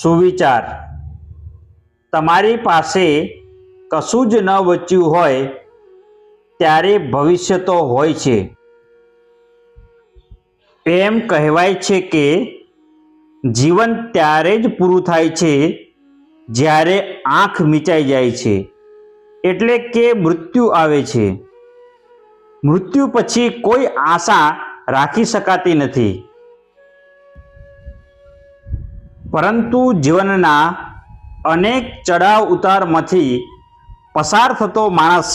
સુવિચાર. તમારી પાસે કશું જ ન બચ્યું હોય ત્યારે ભવિષ્ય તો હોય છે. એમ કહેવાય છે કે જીવન ત્યારે જ પૂરું થાય છે જ્યારે આંખ મીચાઈ જાય છે, એટલે કે મૃત્યુ આવે છે. મૃત્યુ પછી કોઈ આશા રાખી શકાતી નથી. પરંતુ જીવનના અનેક ચડાવ ઉતારમાંથી પસાર થતો માણસ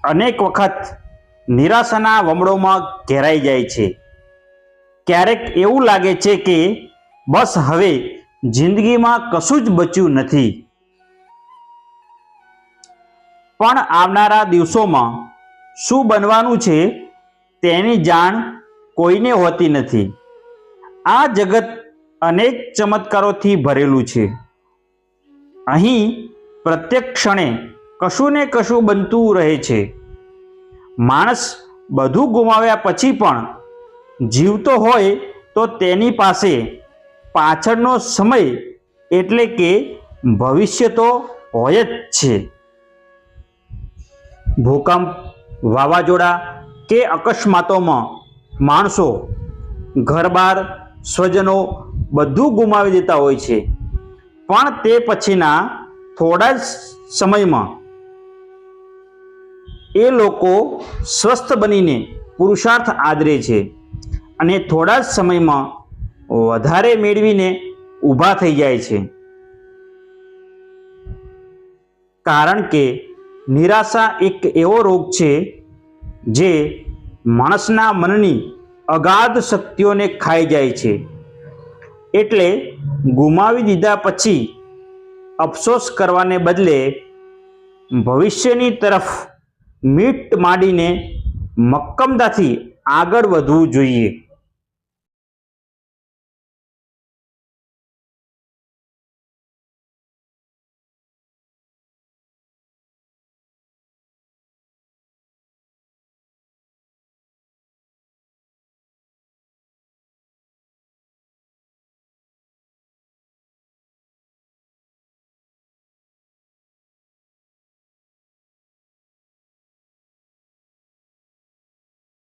અનેક વખત નિરાશાના વમળોમાં ઘેરાઈ જાય છે. ક્યારેક એવું લાગે છે કે બસ હવે જિંદગીમાં કશું જ બચ્યું નથી. પણ આવનારા દિવસોમાં શું બનવાનું છે તેની જાણ કોઈને હોતી નથી. આ જગત અનેક ચમત્કારોથી ભરેલું છે. અહીં પ્રત્યેક ક્ષણે કશું ને કશું બનતું રહે છે. માણસ બધું ગુમાવ્યા પછી પણ જીવતો હોય તો તેની પાસે પાછળનો સમય એટલે કે ભવિષ્ય તો હોય જ છે. ભૂકંપ, વાવાઝોડા કે અકસ્માતોમાં માણસો ઘરબાર, સ્વજનો બધું ગુમાવી દેતા હોય છે. પણ તે પછીના થોડા જ સમયમાં એ લોકો સ્વસ્થ બનીને પુરુષાર્થ આદરે છે અને થોડા જ સમયમાં વધારે મેળવીને ઊભા થઈ જાય છે. કારણ કે નિરાશા એક એવો રોગ છે જે માણસના મનની અગાધ શક્તિઓને ખાઈ જાય છે. એટલે ગુમાવી દીધા પછી અફસોસ કરવાને બદલે ભવિષ્યની તરફ મીટ માંડીને મક્કમતાથી આગળ વધવું જોઈએ.